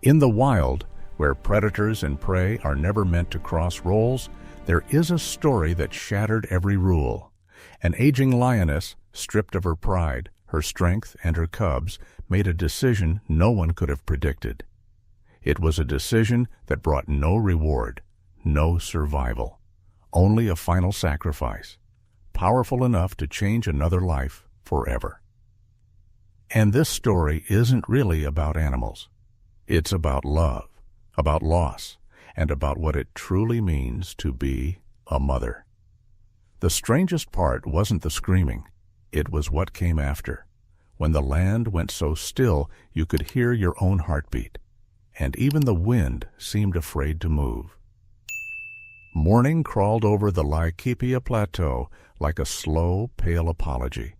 In the wild, where predators and prey are never meant to cross roles, there is a story that shattered every rule. An aging lioness, stripped of her pride, her strength, and her cubs, made a decision no one could have predicted. It was a decision that brought no reward, no survival, only a final sacrifice, powerful enough to change another life forever. And this story isn't really about animals. It's about love, about loss, and about what it truly means to be a mother. The strangest part wasn't the screaming. It was what came after, when the land went so still you could hear your own heartbeat, and even the wind seemed afraid to move. Morning crawled over the Laikipia Plateau like a slow, pale apology.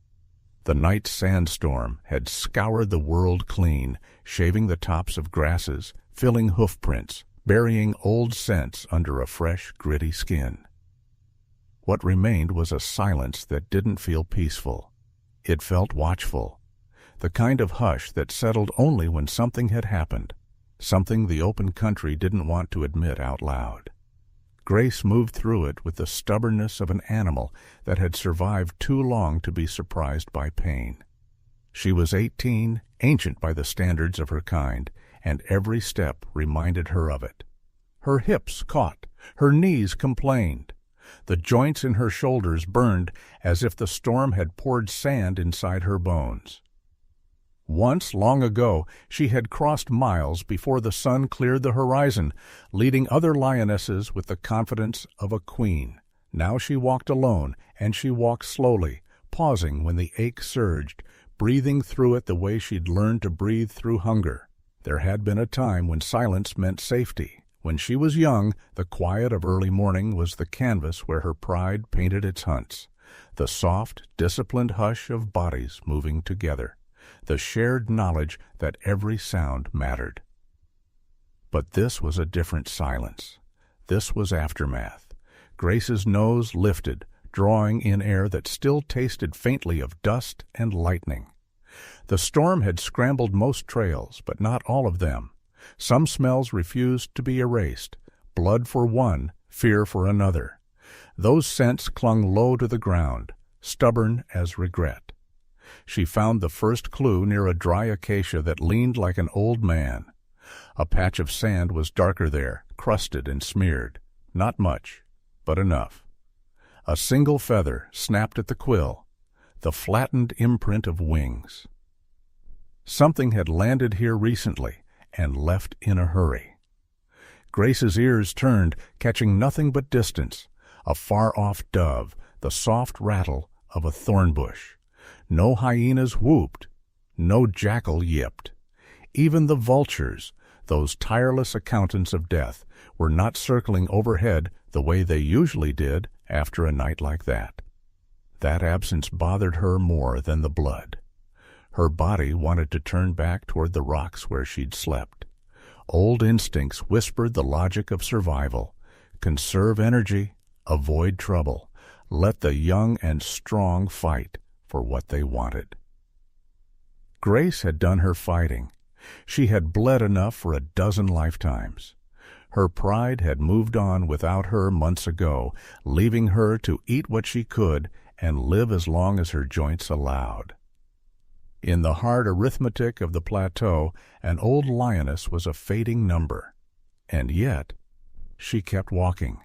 The night sandstorm had scoured the world clean, shaving the tops of grasses, filling hoofprints, burying old scents under a fresh, gritty skin. What remained was a silence that didn't feel peaceful. It felt watchful, the kind of hush that settled only when something had happened, something the open country didn't want to admit out loud. Grace moved through it with the stubbornness of an animal that had survived too long to be surprised by pain. She was 18, ancient by the standards of her kind, and every step reminded her of it. Her hips caught, her knees complained. The joints in her shoulders burned as if the storm had poured sand inside her bones. Once, long ago, she had crossed miles before the sun cleared the horizon, leading other lionesses with the confidence of a queen. Now she walked alone, and she walked slowly, pausing when the ache surged, breathing through it the way she'd learned to breathe through hunger. There had been a time when silence meant safety. When she was young, the quiet of early morning was the canvas where her pride painted its hunts, the soft, disciplined hush of bodies moving together, the shared knowledge that every sound mattered. But this was a different silence. This was aftermath. Grace's nose lifted, drawing in air that still tasted faintly of dust and lightning. The storm had scrambled most trails, but not all of them. Some smells refused to be erased, blood for one, fear for another. Those scents clung low to the ground, stubborn as regret. She found the first clue near a dry acacia that leaned like an old man. A patch of sand was darker there, crusted and smeared. Not much, but enough. A single feather snapped at the quill, the flattened imprint of wings. Something had landed here recently and left in a hurry. Grace's ears turned, catching nothing but distance, a far-off dove, the soft rattle of a thorn bush. No hyenas whooped, no jackal yipped. Even the vultures, those tireless accountants of death, were not circling overhead the way they usually did after a night like that. That absence bothered her more than the blood. Her body wanted to turn back toward the rocks where she'd slept. Old instincts whispered the logic of survival. Conserve energy, avoid trouble. Let the young and strong fight for what they wanted. Grace had done her fighting. She had bled enough for a dozen lifetimes. Her pride had moved on without her months ago, leaving her to eat what she could and live as long as her joints allowed. In the hard arithmetic of the plateau, an old lioness was a fading number. And yet, she kept walking.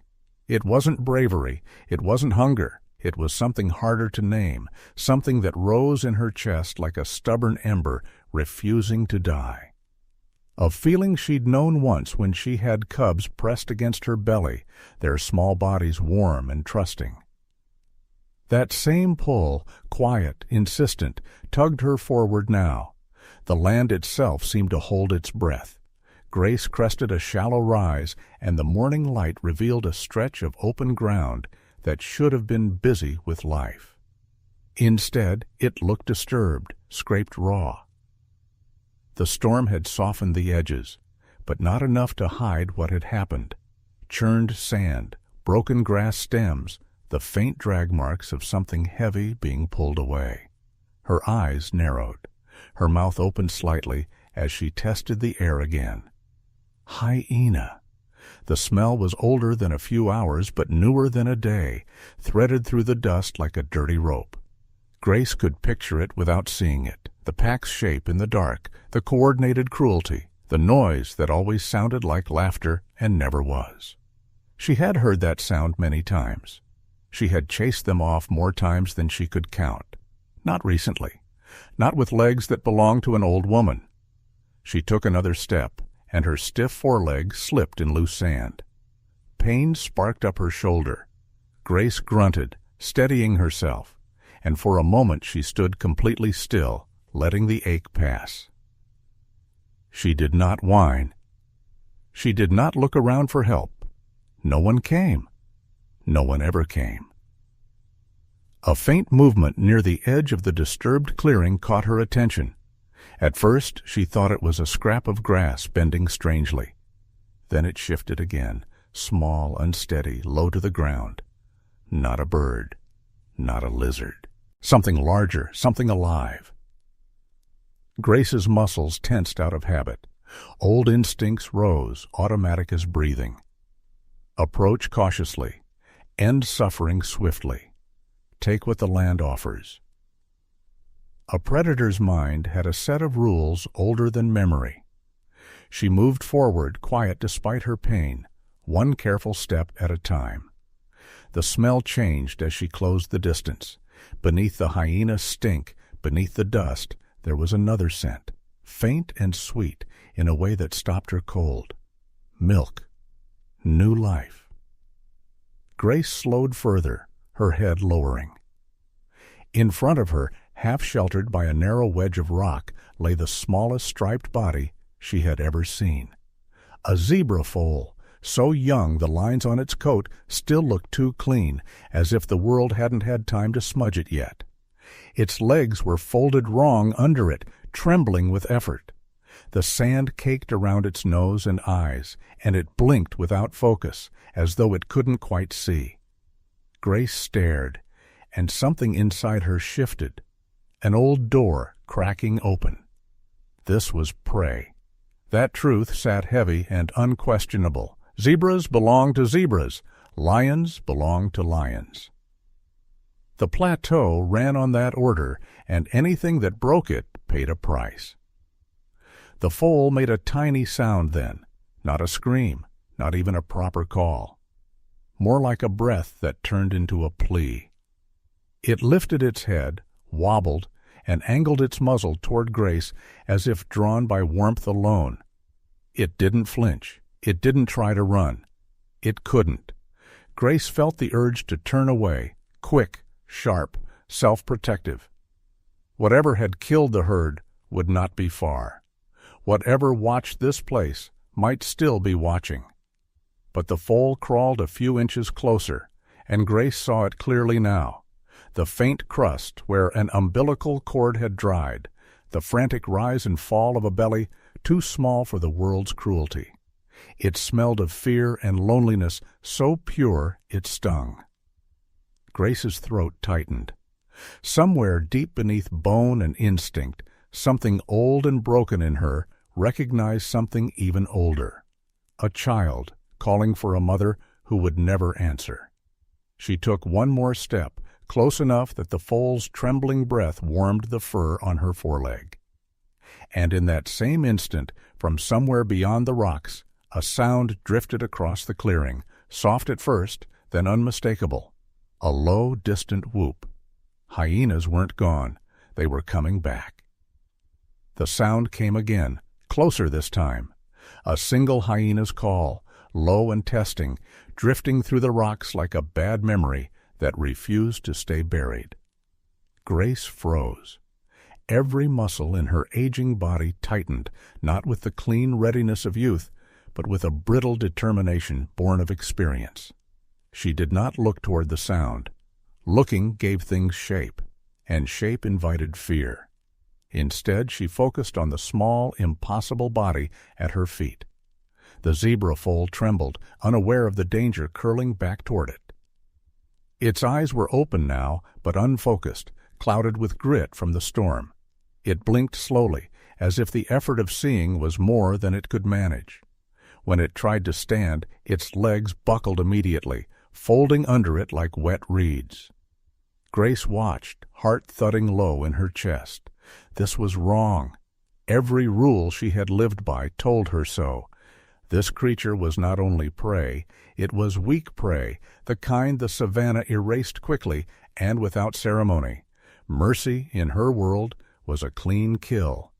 It wasn't bravery, it wasn't hunger, it was something harder to name, something that rose in her chest like a stubborn ember refusing to die. A feeling she'd known once when she had cubs pressed against her belly, their small bodies warm and trusting. That same pull, quiet, insistent, tugged her forward now. The land itself seemed to hold its breath. Grace crested a shallow rise, and the morning light revealed a stretch of open ground that should have been busy with life. Instead, it looked disturbed, scraped raw. The storm had softened the edges, but not enough to hide what had happened. Churned sand, broken grass stems, the faint drag marks of something heavy being pulled away. Her eyes narrowed. Her mouth opened slightly as she tested the air again. Hyena. The smell was older than a few hours, but newer than a day, threaded through the dust like a dirty rope. Grace could picture it without seeing it, the pack's shape in the dark, the coordinated cruelty, the noise that always sounded like laughter and never was. She had heard that sound many times. She had chased them off more times than she could count. Not recently. Not with legs that belonged to an old woman. She took another step, and her stiff foreleg slipped in loose sand. Pain sparked up her shoulder. Grace grunted, steadying herself, and for a moment she stood completely still, letting the ache pass. She did not whine. She did not look around for help. No one came. No one ever came. A faint movement near the edge of the disturbed clearing caught her attention. At first, she thought it was a scrap of grass bending strangely. Then it shifted again, small, unsteady, low to the ground. Not a bird. Not a lizard. Something larger, something alive. Grace's muscles tensed out of habit. Old instincts rose, automatic as breathing. Approach cautiously. End suffering swiftly. Take what the land offers. A predator's mind had a set of rules older than memory. She moved forward, quiet despite her pain, one careful step at a time. The smell changed as she closed the distance. Beneath the hyena stink, beneath the dust, there was another scent, faint and sweet, in a way that stopped her cold. Milk. New life. Grace slowed further, her head lowering. In front of her, half sheltered by a narrow wedge of rock, lay the smallest striped body she had ever seen. A zebra foal, so young the lines on its coat still looked too clean, as if the world hadn't had time to smudge it yet. Its legs were folded wrong under it, trembling with effort. The sand caked around its nose and eyes, and it blinked without focus, as though it couldn't quite see. Grace stared, and something inside her shifted. An old door cracking open. This was prey. That truth sat heavy and unquestionable. Zebras belong to zebras. Lions belong to lions. The plateau ran on that order, and anything that broke it paid a price. The foal made a tiny sound then, not a scream, not even a proper call. More like a breath that turned into a plea. It lifted its head, wobbled, and angled its muzzle toward Grace as if drawn by warmth alone. It didn't flinch. It didn't try to run. It couldn't. Grace felt the urge to turn away, quick, sharp, self-protective. Whatever had killed the herd would not be far. Whatever watched this place might still be watching. But the foal crawled a few inches closer, and Grace saw it clearly now. The faint crust where an umbilical cord had dried, the frantic rise and fall of a belly too small for the world's cruelty. It smelled of fear and loneliness so pure it stung. Grace's throat tightened. Somewhere deep beneath bone and instinct, something old and broken in her recognized something even older. A child calling for a mother who would never answer. She took one more step, close enough that the foal's trembling breath warmed the fur on her foreleg. And in that same instant, from somewhere beyond the rocks, a sound drifted across the clearing, soft at first, then unmistakable. A low, distant whoop. Hyenas weren't gone. They were coming back. The sound came again, closer this time. A single hyena's call, low and testing, drifting through the rocks like a bad memory that refused to stay buried. Grace froze. Every muscle in her aging body tightened, not with the clean readiness of youth, but with a brittle determination born of experience. She did not look toward the sound. Looking gave things shape, and shape invited fear. Instead, she focused on the small, impossible body at her feet. The zebra foal trembled, unaware of the danger curling back toward it. Its eyes were open now, but unfocused, clouded with grit from the storm. It blinked slowly, as if the effort of seeing was more than it could manage. When it tried to stand, its legs buckled immediately, folding under it like wet reeds. Grace watched, heart thudding low in her chest. This was wrong. Every rule she had lived by told her so. This creature was not only prey, it was weak prey, the kind the savannah erased quickly and without ceremony. Mercy, in her world, was a clean kill.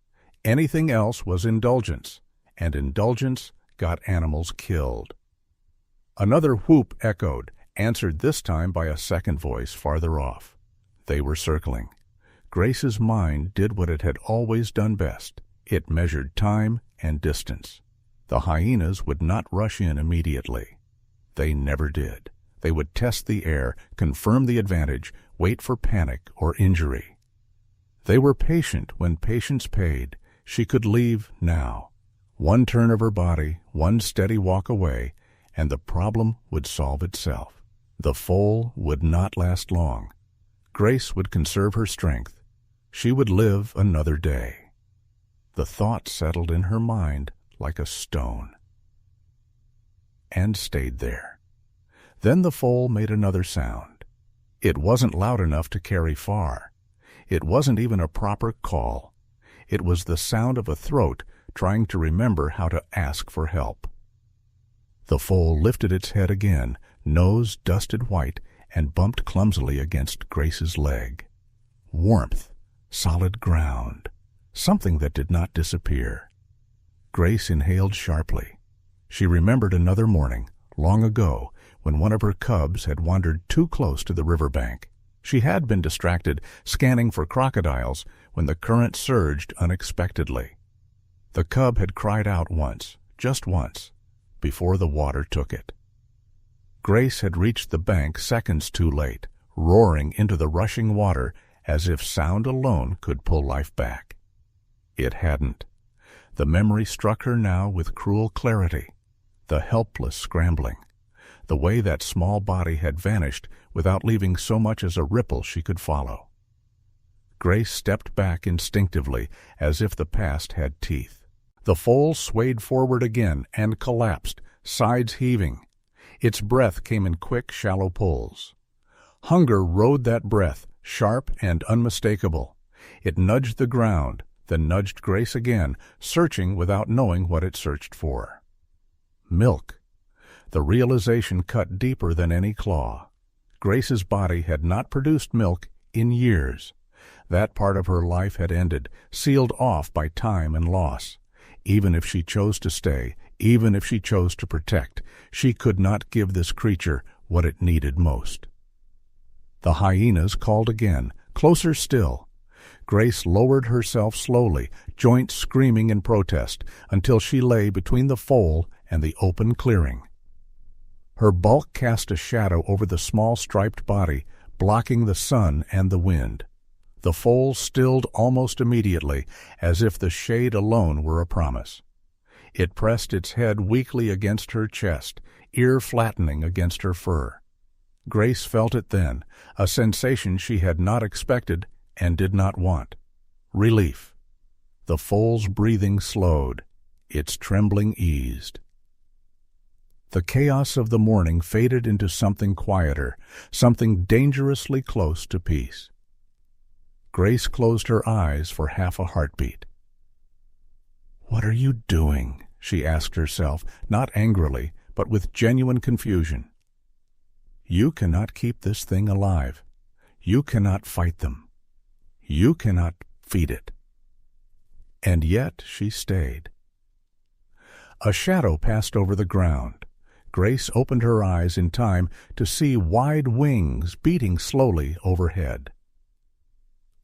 Anything else was indulgence, and indulgence got animals killed. Another whoop echoed, answered this time by a second voice farther off. They were circling. Grace's mind did what it had always done best. It measured time and distance. The hyenas would not rush in immediately. They never did. They would test the air, confirm the advantage, wait for panic or injury. They were patient when patience paid. She could leave now. One turn of her body, one steady walk away, and the problem would solve itself. The foal would not last long. Grace would conserve her strength. She would live another day. The thought settled in her mind like a stone, and stayed there. Then the foal made another sound. It wasn't loud enough to carry far. It wasn't even a proper call. It was the sound of a throat trying to remember how to ask for help. The foal lifted its head again, nose dusted white, and bumped clumsily against Grace's leg. Warmth, solid ground, something that did not disappear. Grace inhaled sharply. She remembered another morning, long ago, when one of her cubs had wandered too close to the riverbank. She had been distracted, scanning for crocodiles, when the current surged unexpectedly. The cub had cried out once, just once, before the water took it. Grace had reached the bank seconds too late, roaring into the rushing water as if sound alone could pull life back. It hadn't. The memory struck her now with cruel clarity. The helpless scrambling. The way that small body had vanished without leaving so much as a ripple she could follow. Grace stepped back instinctively, as if the past had teeth. The foal swayed forward again and collapsed, sides heaving. Its breath came in quick, shallow pulls. Hunger rode that breath, sharp and unmistakable. It nudged the ground, then nudged Grace again, searching without knowing what it searched for. Milk. The realization cut deeper than any claw. Grace's body had not produced milk in years. That part of her life had ended, sealed off by time and loss. Even if she chose to stay, even if she chose to protect, she could not give this creature what it needed most. The hyenas called again, closer still. Grace lowered herself slowly, joints screaming in protest, until she lay between the foal and the open clearing. Her bulk cast a shadow over the small striped body, blocking the sun and the wind. The foal stilled almost immediately, as if the shade alone were a promise. It pressed its head weakly against her chest, ear flattening against her fur. Grace felt it then, a sensation she had not expected and did not want. Relief. The foal's breathing slowed. Its trembling eased. The chaos of the morning faded into something quieter, something dangerously close to peace. Grace closed her eyes for half a heartbeat. "What are you doing?" she asked herself, not angrily, but with genuine confusion. You cannot keep this thing alive. You cannot fight them. You cannot feed it. And yet she stayed. A shadow passed over the ground. Grace opened her eyes in time to see wide wings beating slowly overhead.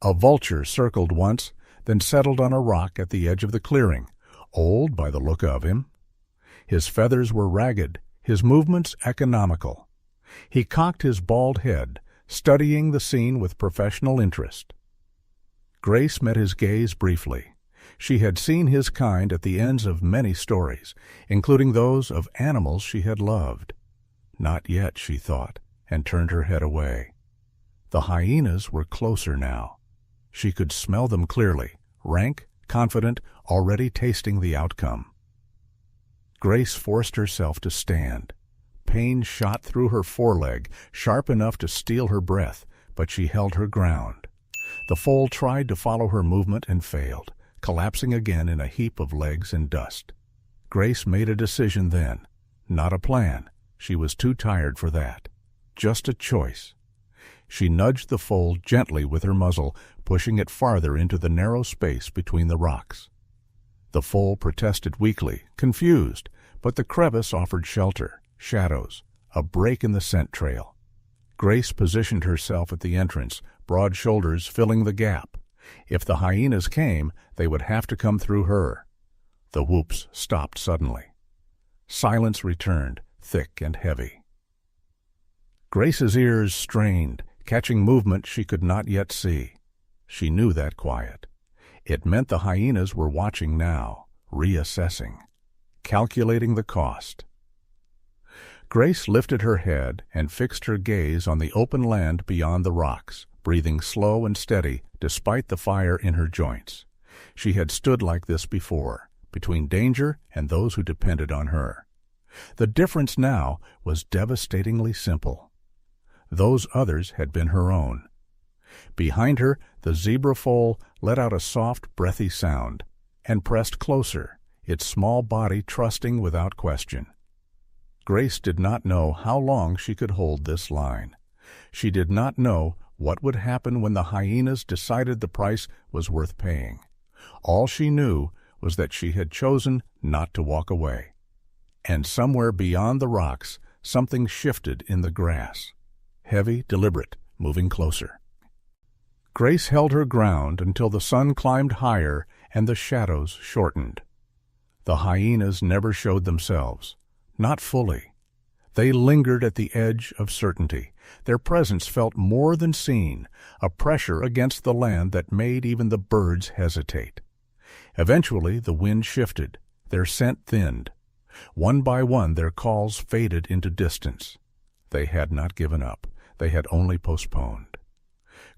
A vulture circled once, then settled on a rock at the edge of the clearing, old by the look of him. His feathers were ragged, his movements economical. He cocked his bald head, studying the scene with professional interest. Grace met his gaze briefly. She had seen his kind at the ends of many stories, including those of animals she had loved. Not yet, she thought, and turned her head away. The hyenas were closer now. She could smell them clearly, rank, confident, already tasting the outcome. Grace forced herself to stand. Pain shot through her foreleg, sharp enough to steal her breath, but she held her ground. The foal tried to follow her movement and failed, collapsing again in a heap of legs and dust. Grace made a decision then. Not a plan. She was too tired for that. Just a choice. She nudged the foal gently with her muzzle, pushing it farther into the narrow space between the rocks. The foal protested weakly, confused, but the crevice offered shelter, shadows, a break in the scent trail. Grace positioned herself at the entrance, broad shoulders filling the gap. If the hyenas came, they would have to come through her. The whoops stopped suddenly. Silence returned, thick and heavy. Grace's ears strained, catching movement she could not yet see. She knew that quiet. It meant the hyenas were watching now, reassessing, calculating the cost. Grace lifted her head and fixed her gaze on the open land beyond the rocks, breathing slow and steady despite the fire in her joints. She had stood like this before, between danger and those who depended on her. The difference now was devastatingly simple. Those others had been her own. Behind her, the zebra foal let out a soft, breathy sound and pressed closer, its small body trusting without question. Grace did not know how long she could hold this line. She did not know what would happen when the hyenas decided the price was worth paying. All she knew was that she had chosen not to walk away. And somewhere beyond the rocks, something shifted in the grass. Heavy, deliberate, moving closer. Grace held her ground until the sun climbed higher and the shadows shortened. The hyenas never showed themselves, not fully. They lingered at the edge of certainty. Their presence felt more than seen, a pressure against the land that made even the birds hesitate. Eventually the wind shifted, their scent thinned. One by one their calls faded into distance. They had not given up. They had only postponed.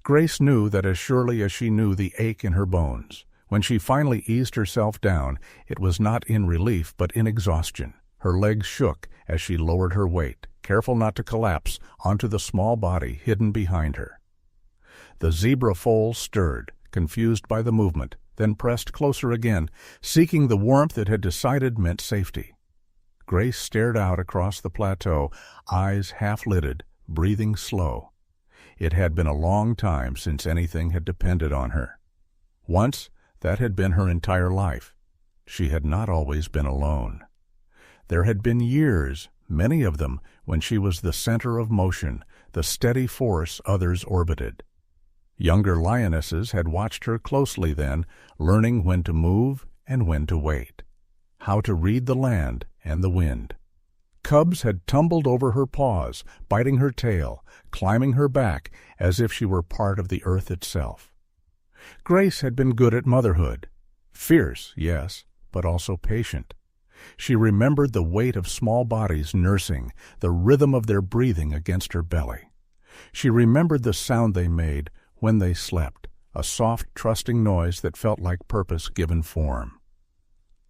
Grace knew that as surely as she knew the ache in her bones. When she finally eased herself down, it was not in relief but in exhaustion. Her legs shook as she lowered her weight, careful not to collapse onto the small body hidden behind her. The zebra foal stirred, confused by the movement, then pressed closer again, seeking the warmth it had decided meant safety. Grace stared out across the plateau, eyes half-lidded, breathing slow. It had been a long time since anything had depended on her. Once, that had been her entire life. She had not always been alone. There had been years, many of them, when she was the center of motion, the steady force others orbited. Younger lionesses had watched her closely then, learning when to move and when to wait, how to read the land and the wind. Cubs had tumbled over her paws, biting her tail, climbing her back as if she were part of the earth itself. Grace had been good at motherhood. Fierce, yes, but also patient. She remembered the weight of small bodies nursing, the rhythm of their breathing against her belly. She remembered the sound they made when they slept, a soft, trusting noise that felt like purpose given form.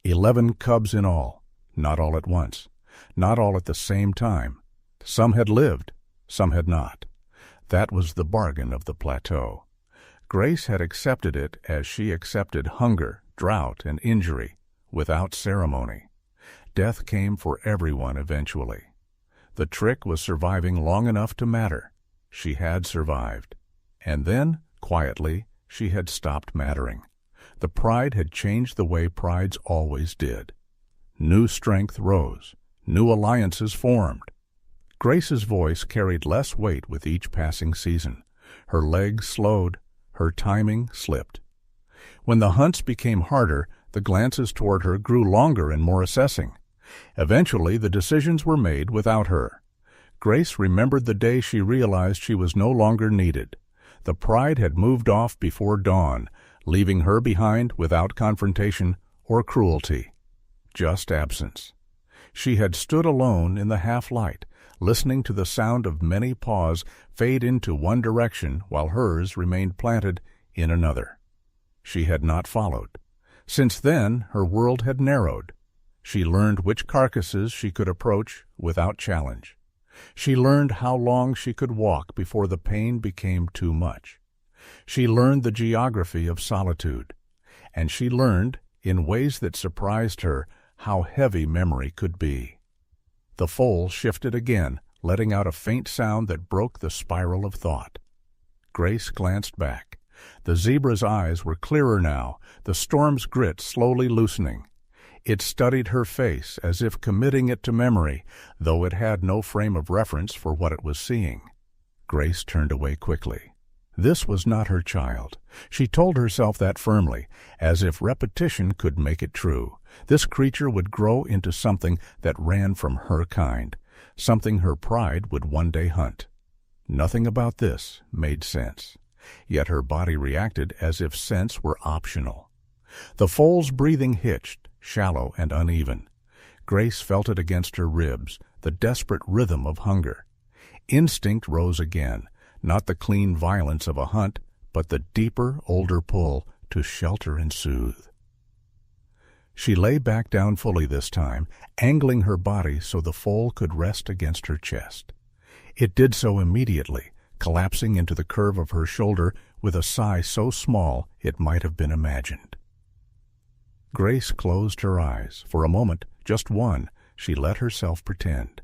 11 cubs in all, not all at once, not all at the same time. Some had lived, some had not. That was the bargain of the plateau. Grace had accepted it as she accepted hunger, drought, and injury, without ceremony. Death came for everyone eventually. The trick was surviving long enough to matter. She had survived. And then, quietly, she had stopped mattering. The pride had changed the way prides always did. New strength rose. New alliances formed. Grace's voice carried less weight with each passing season. Her legs slowed. Her timing slipped. When the hunts became harder, the glances toward her grew longer and more assessing. Eventually, the decisions were made without her. Grace remembered the day she realized she was no longer needed. The pride had moved off before dawn, leaving her behind without confrontation or cruelty. Just absence. She had stood alone in the half-light, listening to the sound of many paws fade into one direction while hers remained planted in another. She had not followed. Since then, her world had narrowed. She learned which carcasses she could approach without challenge. She learned how long she could walk before the pain became too much. She learned the geography of solitude. And she learned, in ways that surprised her, how heavy memory could be. The foal shifted again, letting out a faint sound that broke the spiral of thought. Grace glanced back. The zebra's eyes were clearer now, the storm's grit slowly loosening. It studied her face as if committing it to memory, though it had no frame of reference for what it was seeing. Grace turned away quickly. This was not her child. She told herself that firmly, as if repetition could make it true. This creature would grow into something that ran from her kind, something her pride would one day hunt. Nothing about this made sense. Yet her body reacted as if sense were optional. The foal's breathing hitched, shallow and uneven. Grace felt it against her ribs, the desperate rhythm of hunger. Instinct rose again, not the clean violence of a hunt, but the deeper, older pull to shelter and soothe. She lay back down fully this time, angling her body so the foal could rest against her chest. It did so immediately, collapsing into the curve of her shoulder with a sigh so small it might have been imagined. Grace closed her eyes. For a moment, just one, she let herself pretend.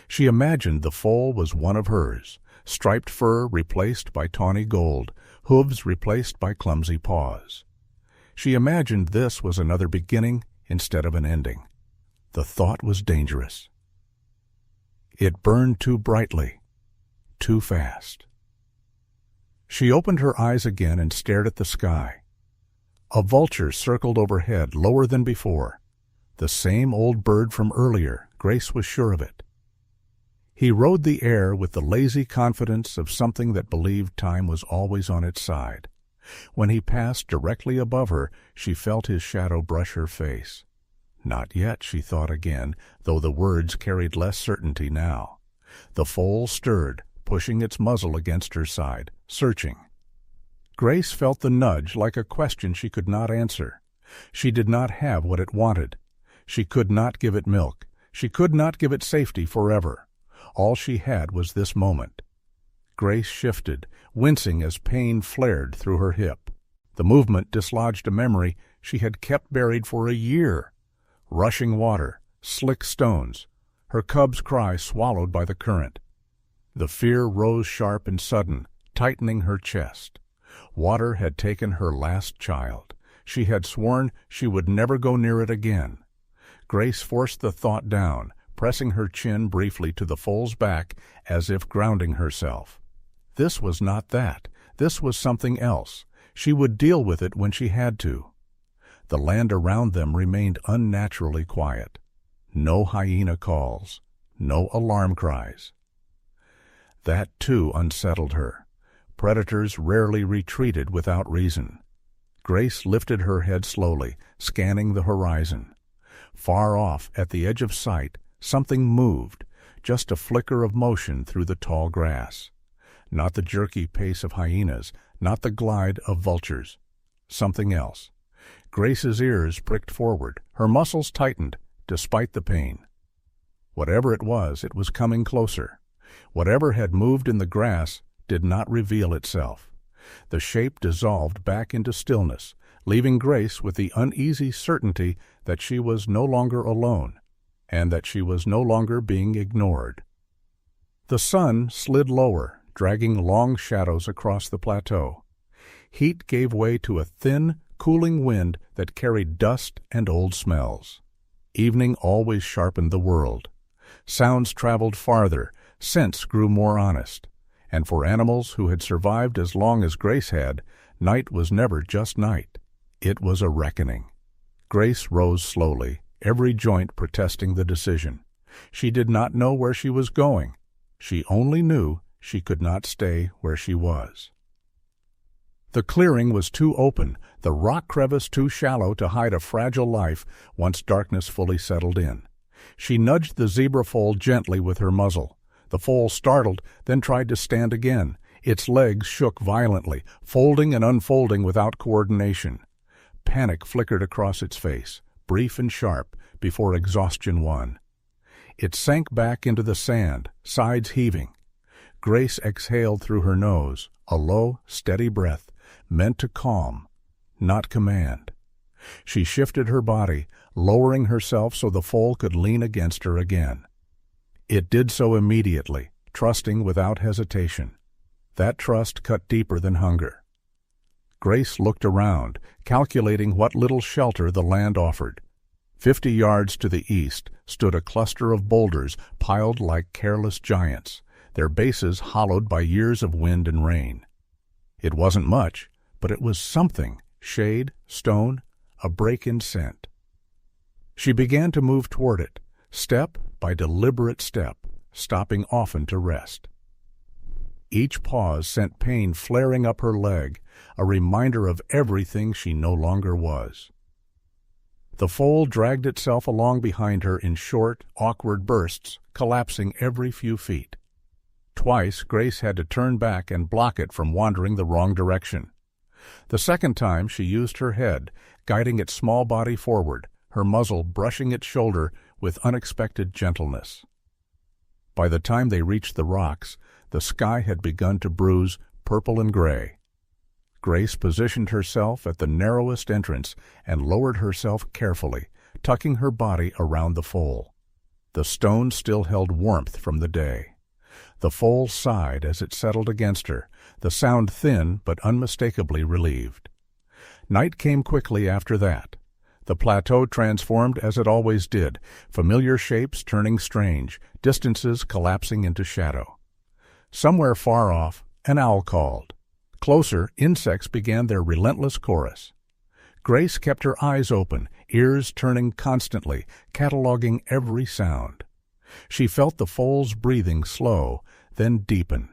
She imagined the foal was one of hers, striped fur replaced by tawny gold, hooves replaced by clumsy paws. She imagined this was another beginning instead of an ending. The thought was dangerous. It burned too brightly, too fast. She opened her eyes again and stared at the sky. A vulture circled overhead, lower than before. The same old bird from earlier, Grace was sure of it. He rode the air with the lazy confidence of something that believed time was always on its side. When he passed directly above her, she felt his shadow brush her face. Not yet, she thought again, though the words carried less certainty now. The foal stirred, pushing its muzzle against her side, searching. Grace felt the nudge like a question she could not answer. She did not have what it wanted. She could not give it milk. She could not give it safety forever. All she had was this moment. Grace shifted, wincing as pain flared through her hip. The movement dislodged a memory she had kept buried for a year. Rushing water, slick stones, her cub's cry swallowed by the current. The fear rose sharp and sudden, tightening her chest. Water had taken her last child. She had sworn she would never go near it again. Grace forced the thought down, pressing her chin briefly to the foal's back as if grounding herself. This was not that. This was something else. She would deal with it when she had to. The land around them remained unnaturally quiet. No hyena calls, no alarm cries. That, too, unsettled her. Predators rarely retreated without reason. Grace lifted her head slowly, scanning the horizon. Far off, at the edge of sight, something moved, just a flicker of motion through the tall grass. Not the jerky pace of hyenas, not the glide of vultures. Something else. Grace's ears pricked forward, her muscles tightened, despite the pain. Whatever it was coming closer. Whatever had moved in the grass did not reveal itself. The shape dissolved back into stillness, leaving Grace with the uneasy certainty that she was no longer alone, and that she was no longer being ignored. The sun slid lower, dragging long shadows across the plateau. Heat gave way to a thin, cooling wind that carried dust and old smells. Evening always sharpened the world. Sounds traveled farther, scents grew more honest. And for animals who had survived as long as Grace had, night was never just night. It was a reckoning. Grace rose slowly, every joint protesting the decision. She did not know where she was going. She only knew she could not stay where she was. The clearing was too open, the rock crevice too shallow to hide a fragile life once darkness fully settled in. She nudged the zebra foal gently with her muzzle. The foal startled, then tried to stand again. Its legs shook violently, folding and unfolding without coordination. Panic flickered across its face, brief and sharp, before exhaustion won. It sank back into the sand, sides heaving. Grace exhaled through her nose, a low, steady breath, meant to calm, not command. She shifted her body, lowering herself so the foal could lean against her again. It did so immediately, trusting without hesitation. That trust cut deeper than hunger. Grace looked around, calculating what little shelter the land offered. 50 yards to the east stood a cluster of boulders piled like careless giants, their bases hollowed by years of wind and rain. It wasn't much, but it was something: shade, stone, a break in scent. She began to move toward it, step by deliberate step, stopping often to rest. Each pause sent pain flaring up her leg, a reminder of everything she no longer was. The foal dragged itself along behind her in short, awkward bursts, collapsing every few feet. Twice Grace had to turn back and block it from wandering the wrong direction. The second time she used her head, guiding its small body forward, her muzzle brushing its shoulder with unexpected gentleness. By the time they reached the rocks, the sky had begun to bruise purple and gray. Grace positioned herself at the narrowest entrance and lowered herself carefully, tucking her body around the foal. The stone still held warmth from the day. The foal sighed as it settled against her, the sound thin but unmistakably relieved. Night came quickly after that. The plateau transformed as it always did, familiar shapes turning strange, distances collapsing into shadow. Somewhere far off, an owl called. Closer, insects began their relentless chorus. Grace kept her eyes open, ears turning constantly, cataloging every sound. She felt the foal's breathing slow, then deepen.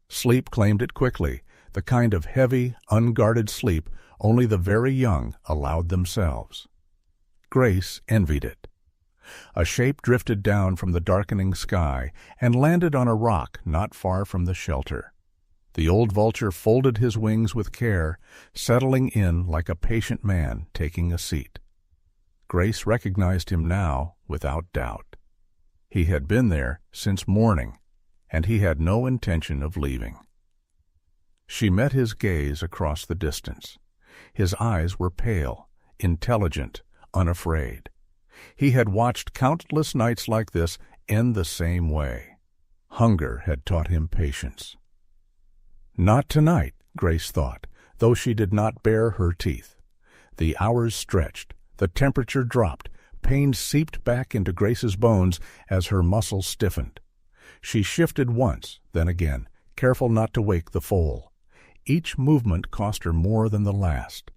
Sleep claimed it quickly, the kind of heavy, unguarded sleep only the very young allowed themselves. Grace envied it. A shape drifted down from the darkening sky and landed on a rock not far from the shelter. The old vulture folded his wings with care, settling in like a patient man taking a seat. Grace recognized him now without doubt. He had been there since morning, and he had no intention of leaving. She met his gaze across the distance. His eyes were pale, intelligent, unafraid. He had watched countless nights like this end the same way. Hunger had taught him patience. Not tonight, Grace thought, though she did not bare her teeth. The hours stretched, the temperature dropped, pain seeped back into Grace's bones as her muscles stiffened. She shifted once, then again, careful not to wake the foal. Each movement cost her more than the last.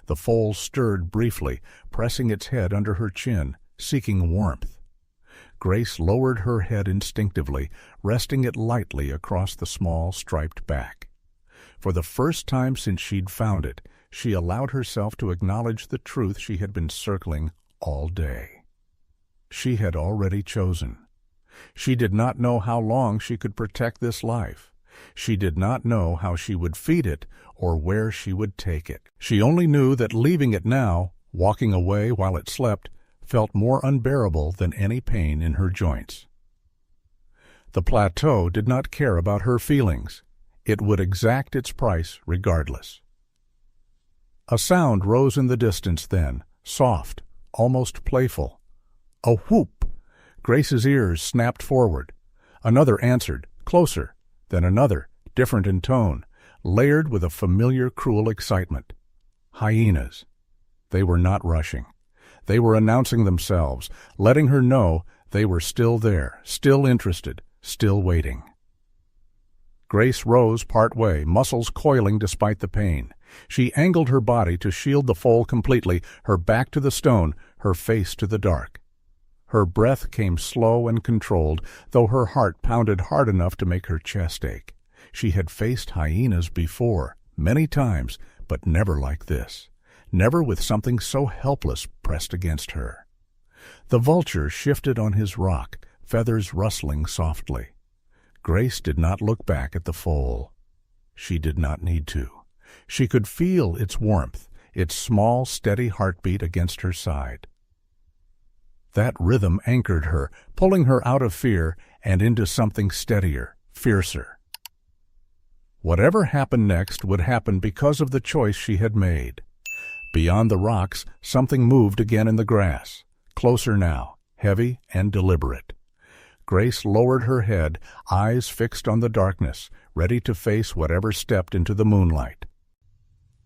The foal stirred briefly, pressing its head under her chin, seeking warmth. Grace lowered her head instinctively, resting it lightly across the small, striped back. For the first time since she'd found it, she allowed herself to acknowledge the truth she had been circling all day. She had already chosen. She did not know how long she could protect this life. She did not know how she would feed it or where she would take it. She only knew that leaving it now, walking away while it slept, felt more unbearable than any pain in her joints. The plateau did not care about her feelings. It would exact its price regardless. A sound rose in the distance then, soft, almost playful. A whoop! Grace's ears snapped forward. Another answered, closer, then another, different in tone, layered with a familiar cruel excitement. Hyenas. They were not rushing. They were announcing themselves, letting her know they were still there, still interested, still waiting. Grace rose part way, muscles coiling despite the pain. She angled her body to shield the foal completely, her back to the stone, her face to the dark. Her breath came slow and controlled, though her heart pounded hard enough to make her chest ache. She had faced hyenas before, many times, but never like this. Never with something so helpless pressed against her. The vulture shifted on his rock, feathers rustling softly. Grace did not look back at the foal. She did not need to. She could feel its warmth, its small, steady heartbeat against her side. That rhythm anchored her, pulling her out of fear and into something steadier, fiercer. Whatever happened next would happen because of the choice she had made. Beyond the rocks, something moved again in the grass, closer now, heavy and deliberate. Grace lowered her head, eyes fixed on the darkness, ready to face whatever stepped into the moonlight.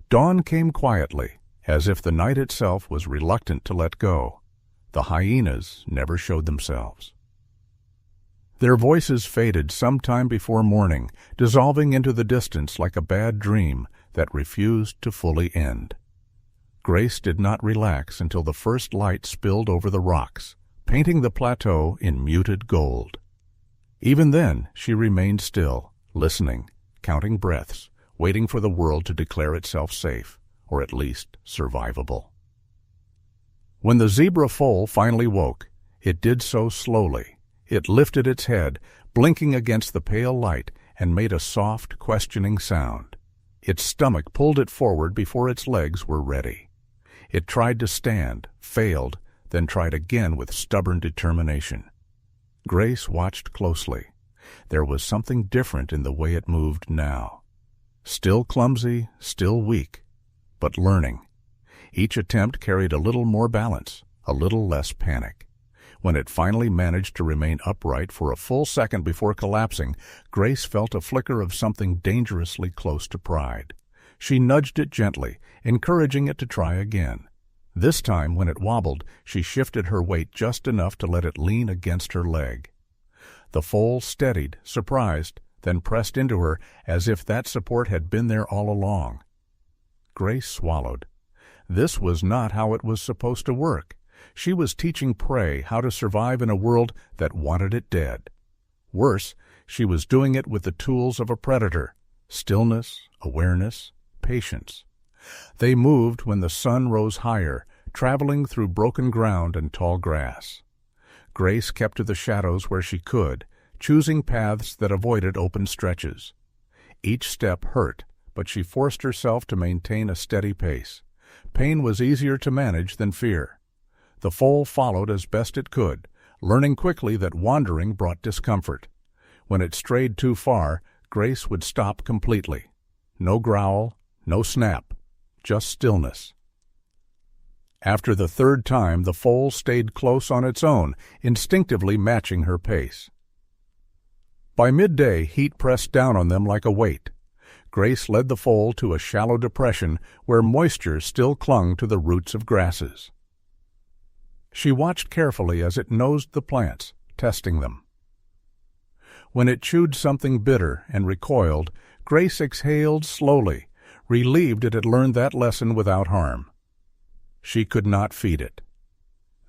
Dawn came quietly, as if the night itself was reluctant to let go. The hyenas never showed themselves. Their voices faded some time before morning, dissolving into the distance like a bad dream that refused to fully end. Grace did not relax until the first light spilled over the rocks, painting the plateau in muted gold. Even then, she remained still, listening, counting breaths, waiting for the world to declare itself safe, or at least survivable. When the zebra foal finally woke, it did so slowly. It lifted its head, blinking against the pale light, and made a soft, questioning sound. Its stomach pulled it forward before its legs were ready. It tried to stand, failed, then tried again with stubborn determination. Grace watched closely. There was something different in the way it moved now. Still clumsy, still weak, but learning. Each attempt carried a little more balance, a little less panic. When it finally managed to remain upright for a full second before collapsing, Grace felt a flicker of something dangerously close to pride. She nudged it gently, encouraging it to try again. This time, when it wobbled, she shifted her weight just enough to let it lean against her leg. The foal steadied, surprised, then pressed into her as if that support had been there all along. Grace swallowed. This was not how it was supposed to work. She was teaching prey how to survive in a world that wanted it dead. Worse, she was doing it with the tools of a predator: stillness, awareness, patience. They moved when the sun rose higher, traveling through broken ground and tall grass. Grace kept to the shadows where she could, choosing paths that avoided open stretches. Each step hurt, but she forced herself to maintain a steady pace. Pain was easier to manage than fear. The foal followed as best it could, learning quickly that wandering brought discomfort. When it strayed too far, Grace would stop completely. No growl, no snap, just stillness. After the third time, the foal stayed close on its own, instinctively matching her pace. By midday, heat pressed down on them like a weight. Grace led the foal to a shallow depression where moisture still clung to the roots of grasses. She watched carefully as it nosed the plants, testing them. When it chewed something bitter and recoiled, Grace exhaled slowly, relieved it had learned that lesson without harm. She could not feed it.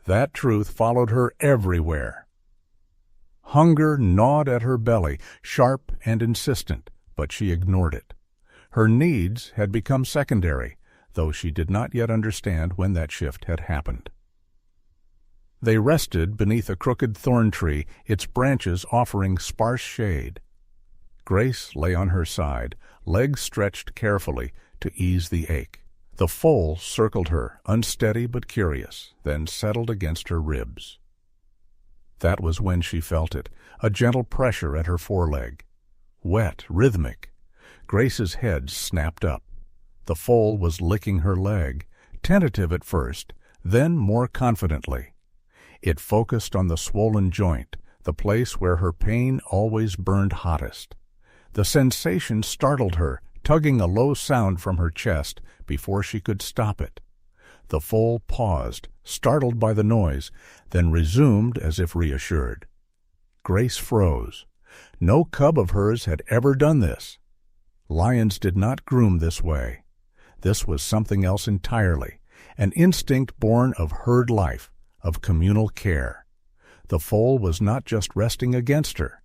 That truth followed her everywhere. Hunger gnawed at her belly, sharp and insistent, but she ignored it. Her needs had become secondary, though she did not yet understand when that shift had happened. They rested beneath a crooked thorn tree, its branches offering sparse shade. Grace lay on her side, legs stretched carefully to ease the ache. The foal circled her, unsteady but curious, then settled against her ribs. That was when she felt it, a gentle pressure at her foreleg. Wet, rhythmic. Grace's head snapped up. The foal was licking her leg, tentative at first, then more confidently. It focused on the swollen joint, the place where her pain always burned hottest. The sensation startled her, tugging a low sound from her chest before she could stop it. The foal paused, startled by the noise, then resumed as if reassured. Grace froze. No cub of hers had ever done this. Lions did not groom this way. This was something else entirely, an instinct born of herd life, of communal care. The foal was not just resting against her.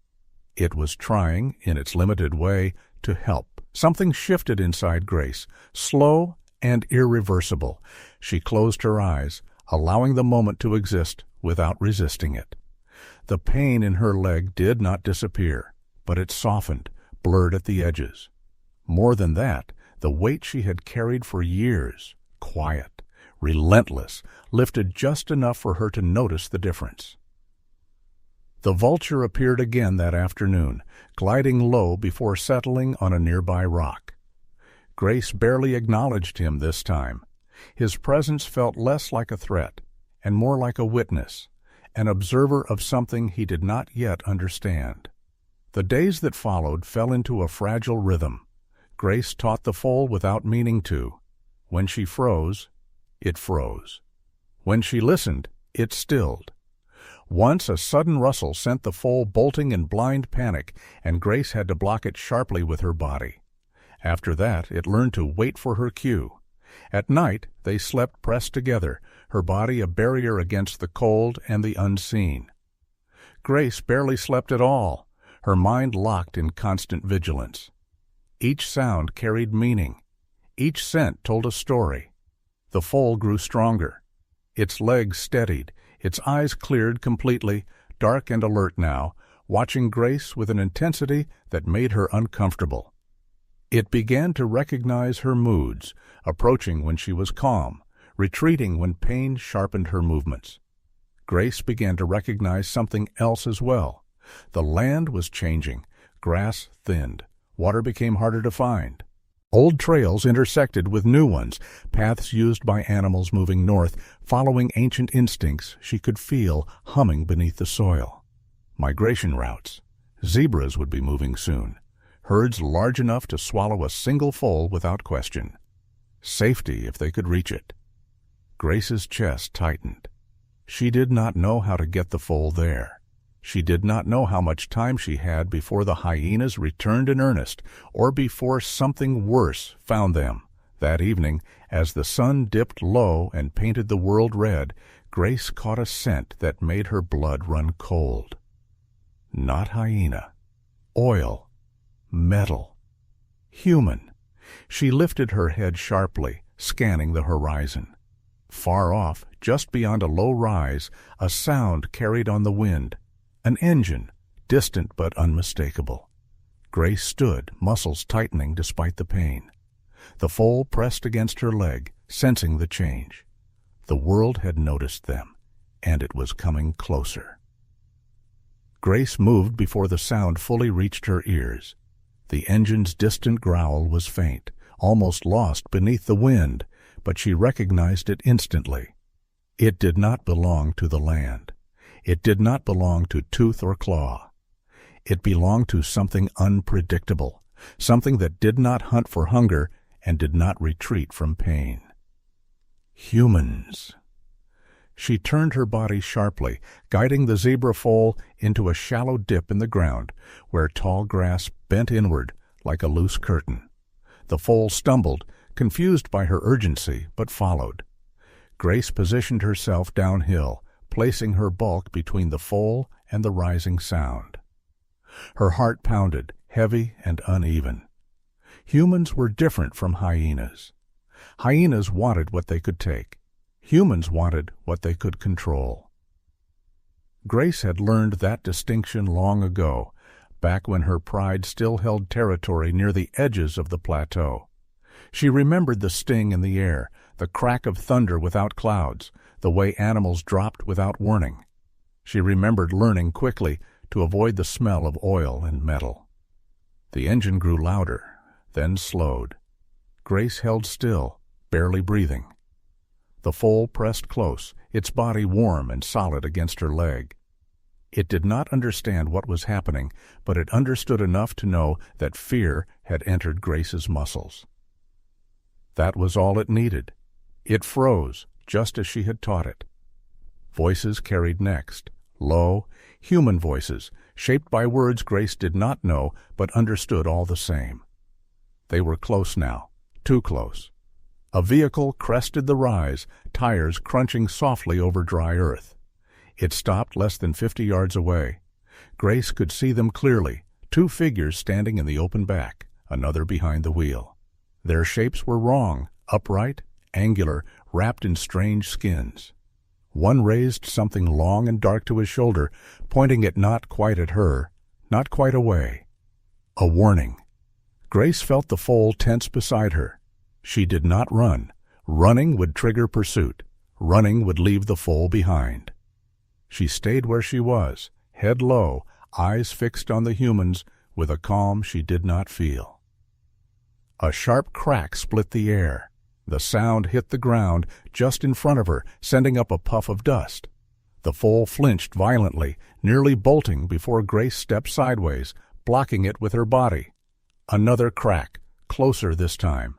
It was trying, in its limited way, to help. Something shifted inside Grace, slow and irreversible. She closed her eyes, allowing the moment to exist without resisting it. The pain in her leg did not disappear, but it softened, blurred at the edges. More than that, the weight she had carried for years, quiet, relentless, lifted just enough for her to notice the difference. The vulture appeared again that afternoon, gliding low before settling on a nearby rock. Grace barely acknowledged him this time. His presence felt less like a threat and more like a witness, an observer of something he did not yet understand. The days that followed fell into a fragile rhythm. Grace taught the foal without meaning to. When she froze, it froze. When she listened, it stilled. Once a sudden rustle sent the foal bolting in blind panic, and Grace had to block it sharply with her body. After that, it learned to wait for her cue. At night, they slept pressed together, her body a barrier against the cold and the unseen. Grace barely slept at all, her mind locked in constant vigilance. Each sound carried meaning. Each scent told a story. The foal grew stronger. Its legs steadied, its eyes cleared completely, dark and alert now, watching Grace with an intensity that made her uncomfortable. It began to recognize her moods, approaching when she was calm, retreating when pain sharpened her movements. Grace began to recognize something else as well. The land was changing, grass thinned, water became harder to find. Old trails intersected with new ones, paths used by animals moving north, following ancient instincts she could feel humming beneath the soil. Migration routes. Zebras would be moving soon, herds large enough to swallow a single foal without question. Safety if they could reach it. Grace's chest tightened. She did not know how to get the foal there. She did not know how much time she had before the hyenas returned in earnest, or before something worse found them. That evening, as the sun dipped low and painted the world red, Grace caught a scent that made her blood run cold. Not hyena. Oil. Metal. Human. She lifted her head sharply, scanning the horizon. Far off, just beyond a low rise, a sound carried on the wind. An engine, distant but unmistakable. Grace stood, muscles tightening despite the pain. The foal pressed against her leg, sensing the change. The world had noticed them, and it was coming closer. Grace moved before the sound fully reached her ears. The engine's distant growl was faint, almost lost beneath the wind, but she recognized it instantly. It did not belong to the land. It did not belong to tooth or claw. It belonged to something unpredictable, something that did not hunt for hunger and did not retreat from pain. Humans. She turned her body sharply, guiding the zebra foal into a shallow dip in the ground, where tall grass bent inward like a loose curtain. The foal stumbled, confused by her urgency, but followed. Grace positioned herself downhill, placing her bulk between the foal and the rising sound. Her heart pounded, heavy and uneven. Humans were different from hyenas. Hyenas wanted what they could take. Humans wanted what they could control. Grace had learned that distinction long ago, back when her pride still held territory near the edges of the plateau. She remembered the sting in the air, the crack of thunder without clouds, the way animals dropped without warning. She remembered learning quickly to avoid the smell of oil and metal. The engine grew louder, then slowed. Grace held still, barely breathing. The foal pressed close, its body warm and solid against her leg. It did not understand what was happening, but it understood enough to know that fear had entered Grace's muscles. That was all it needed. It froze, just as she had taught it. Voices carried next, low, human voices, shaped by words Grace did not know but understood all the same. They were close now, too close. A vehicle crested the rise, tires crunching softly over dry earth. It stopped less than 50 yards away. Grace could see them clearly, two figures standing in the open back, another behind the wheel. Their shapes were wrong, upright, angular, wrapped in strange skins. One raised something long and dark to his shoulder, pointing it not quite at her, not quite away. A warning. Grace felt the foal tense beside her. She did not run, Running would trigger pursuit. Running would leave the foal behind. She stayed where she was, head low, eyes fixed on the humans, with a calm she did not feel. A sharp crack split the air. The sound hit the ground just in front of her, sending up a puff of dust. The foal flinched violently, nearly bolting before Grace stepped sideways, blocking it with her body. Another crack, closer this time.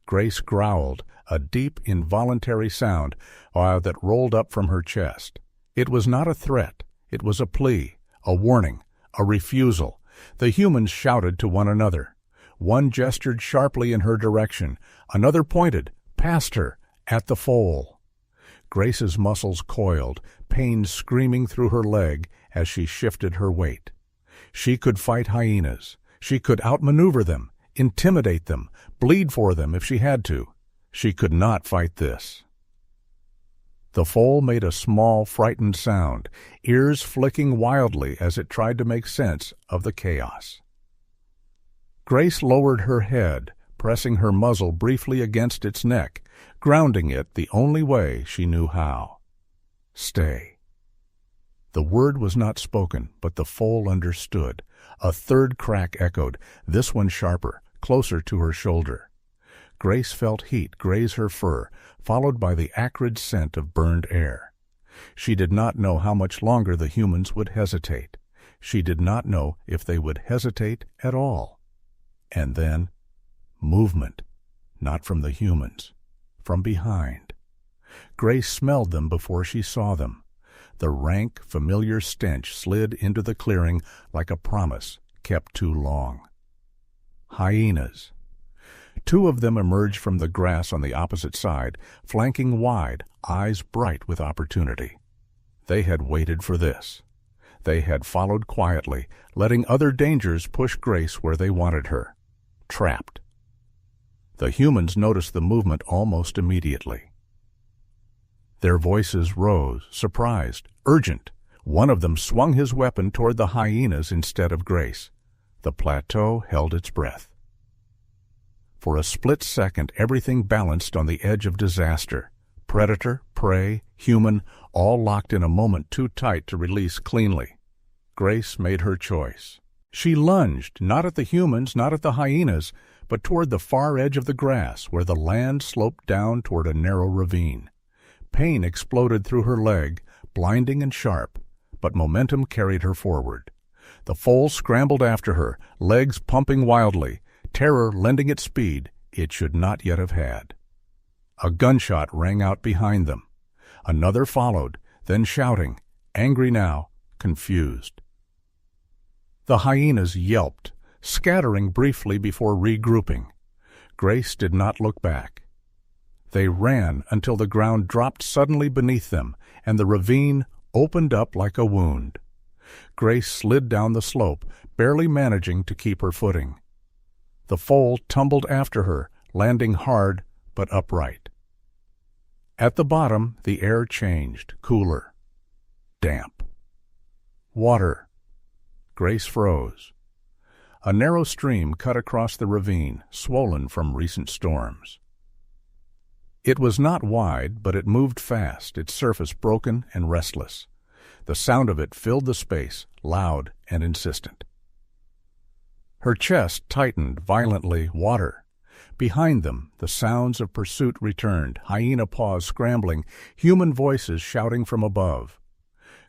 Grace growled, a deep, involuntary sound, that rolled up from her chest. It was not a threat. It was a plea, a warning, a refusal. The humans shouted to one another. One gestured sharply in her direction. Another pointed, past her, at the foal. Grace's muscles coiled, pain screaming through her leg as she shifted her weight. She could fight hyenas. She could outmaneuver them, intimidate them, bleed for them if she had to. She could not fight this. The foal made a small, frightened sound, ears flicking wildly as it tried to make sense of the chaos. Grace lowered her head, pressing her muzzle briefly against its neck, grounding it the only way she knew how. Stay. The word was not spoken, but the foal understood. A third crack echoed, this one sharper, closer to her shoulder. Grace felt heat graze her fur, followed by the acrid scent of burned air. She did not know how much longer the humans would hesitate. She did not know if they would hesitate at all. And then, movement, not from the humans, from behind. Grace smelled them before she saw them. The rank, familiar stench slid into the clearing like a promise kept too long. Hyenas. Two of them emerged from the grass on the opposite side, flanking wide, eyes bright with opportunity. They had waited for this. They had followed quietly, letting other dangers push Grace where they wanted her. Trapped. The humans noticed the movement almost immediately. Their voices rose, surprised, urgent. One of them swung his weapon toward the hyenas instead of Grace. The plateau held its breath. For a split second, everything balanced on the edge of disaster. Predator, prey, human, all locked in a moment too tight to release cleanly. Grace made her choice. She lunged, not at the humans, not at the hyenas, but toward the far edge of the grass, where the land sloped down toward a narrow ravine. Pain exploded through her leg, blinding and sharp, but momentum carried her forward. The foal scrambled after her, legs pumping wildly, terror lending it speed it should not yet have had. A gunshot rang out behind them. Another followed, then shouting, angry now, confused. The hyenas yelped, scattering briefly before regrouping. Grace did not look back. They ran until the ground dropped suddenly beneath them, and the ravine opened up like a wound. Grace slid down the slope, barely managing to keep her footing. The foal tumbled after her, landing hard but upright. At the bottom, the air changed, cooler, damp. Water. Grace froze. A narrow stream cut across the ravine, swollen from recent storms. It was not wide, but it moved fast, its surface broken and restless. The sound of it filled the space, loud and insistent. Her chest tightened violently, water. Behind them, the sounds of pursuit returned, hyena paws scrambling, human voices shouting from above.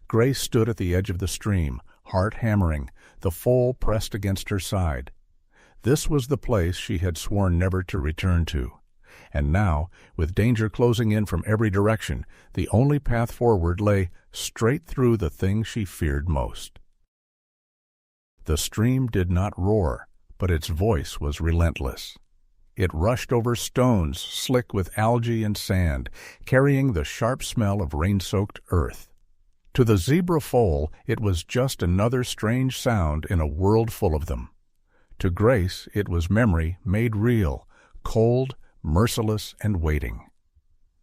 Grace stood at the edge of the stream, heart hammering, the foal pressed against her side. This was the place she had sworn never to return to. And now, with danger closing in from every direction, the only path forward lay straight through the thing she feared most. The stream did not roar, but its voice was relentless. It rushed over stones slick with algae and sand, carrying the sharp smell of rain-soaked earth. To the zebra foal, it was just another strange sound in a world full of them. To Grace, it was memory made real, cold, merciless, and waiting.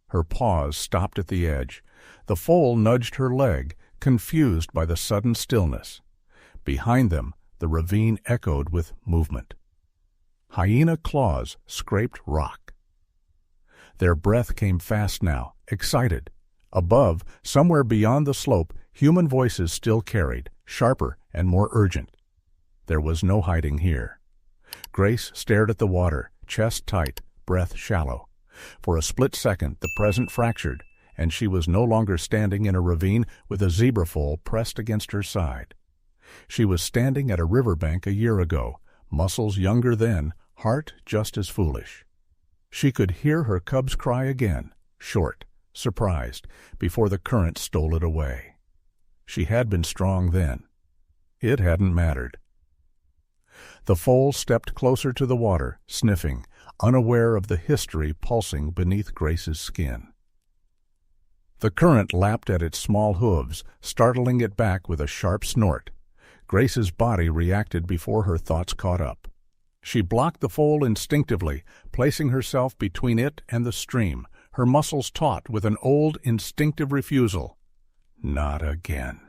Her paws stopped at the edge. The foal nudged her leg, confused by the sudden stillness. Behind them, the ravine echoed with movement. Hyena claws scraped rock. Their breath came fast now, excited. Above, somewhere beyond the slope, human voices still carried, sharper and more urgent. There was no hiding here. Grace stared at the water, chest tight, breath shallow. For a split second, the present fractured, and she was no longer standing in a ravine with a zebra foal pressed against her side. She was standing at a riverbank a year ago, muscles younger then, heart just as foolish. She could hear her cub's cry again, short, surprised, before the current stole it away. She had been strong then. It hadn't mattered. The foal stepped closer to the water, sniffing, unaware of the history pulsing beneath Grace's skin. The current lapped at its small hooves, startling it back with a sharp snort. Grace's body reacted before her thoughts caught up. She blocked the foal instinctively, placing herself between it and the stream, her muscles taut with an old instinctive refusal. Not again.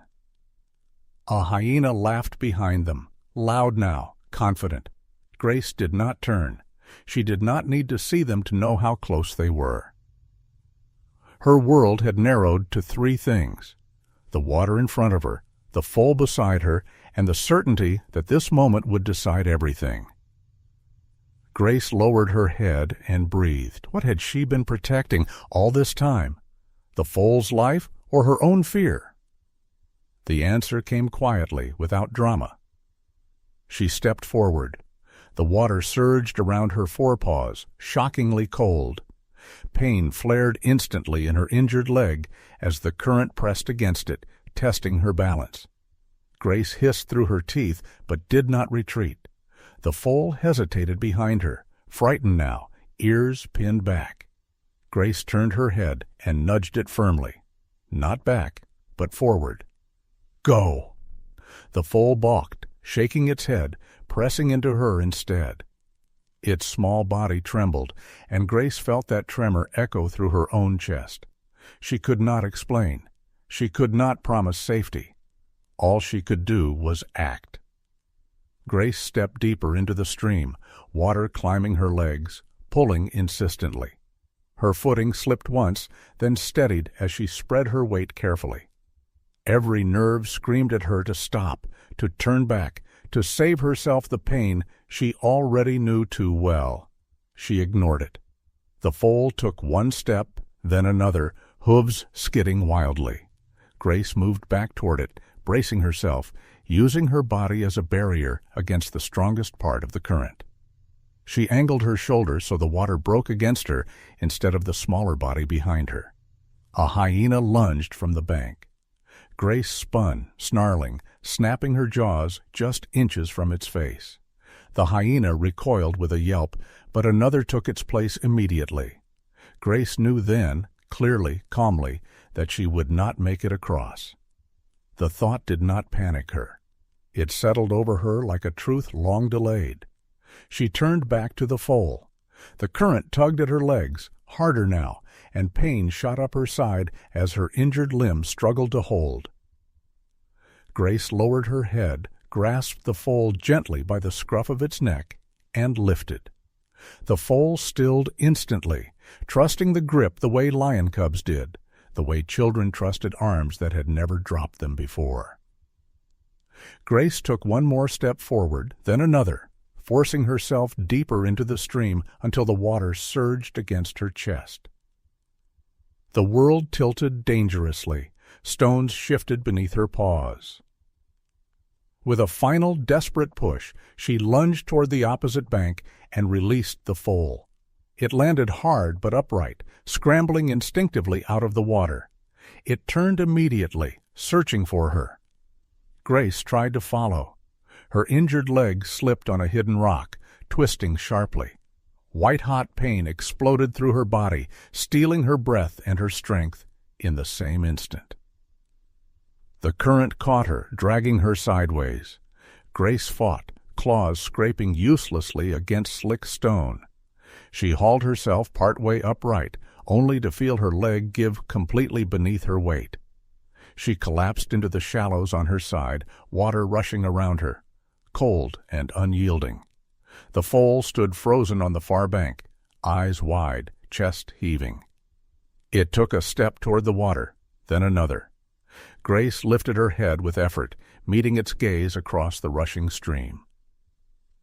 A hyena laughed behind them, loud now, confident. Grace did not turn. She did not need to see them to know how close they were. Her world had narrowed to three things: the water in front of her, the foal beside her, and the certainty that this moment would decide everything. Grace lowered her head and breathed. What had she been protecting all this time? The foal's life or her own fear? The answer came quietly, without drama. She stepped forward. The water surged around her forepaws, shockingly cold. Pain flared instantly in her injured leg as the current pressed against it, testing her balance. Grace hissed through her teeth, but did not retreat. The foal hesitated behind her, frightened now, ears pinned back. Grace turned her head and nudged it firmly. Not back, but forward. Go! The foal balked, shaking its head, pressing into her instead. Its small body trembled, and Grace felt that tremor echo through her own chest. She could not explain. She could not promise safety. All she could do was act. Grace stepped deeper into the stream, water climbing her legs, pulling insistently. Her footing slipped once, then steadied as she spread her weight carefully. Every nerve screamed at her to stop, to turn back, to save herself the pain she already knew too well. She ignored it. The foal took one step, then another, hooves skidding wildly. Grace moved back toward it, bracing herself, using her body as a barrier against the strongest part of the current. She angled her shoulders so the water broke against her instead of the smaller body behind her. A hyena lunged from the bank. Grace spun, snarling, snapping her jaws just inches from its face. The hyena recoiled with a yelp, but another took its place immediately. Grace knew then, clearly, calmly, that she would not make it across. The thought did not panic her. It settled over her like a truth long delayed. She turned back to the foal. The current tugged at her legs, harder now, and pain shot up her side as her injured limb struggled to hold. Grace lowered her head, grasped the foal gently by the scruff of its neck, and lifted. The foal stilled instantly, trusting the grip the way lion cubs did, the way children trusted arms that had never dropped them before. Grace took one more step forward, then another, forcing herself deeper into the stream until the water surged against her chest. The world tilted dangerously. Stones shifted beneath her paws. With a final desperate push, she lunged toward the opposite bank and released the foal. It landed hard but upright, scrambling instinctively out of the water. It turned immediately, searching for her. Grace tried to follow. Her injured leg slipped on a hidden rock, twisting sharply. White-hot pain exploded through her body, stealing her breath and her strength in the same instant. The current caught her, dragging her sideways. Grace fought, claws scraping uselessly against slick stone. She hauled herself partway upright, only to feel her leg give completely beneath her weight. She collapsed into the shallows on her side, water rushing around her, cold and unyielding. The foal stood frozen on the far bank, eyes wide, chest heaving. It took a step toward the water, then another. Grace lifted her head with effort, meeting its gaze across the rushing stream.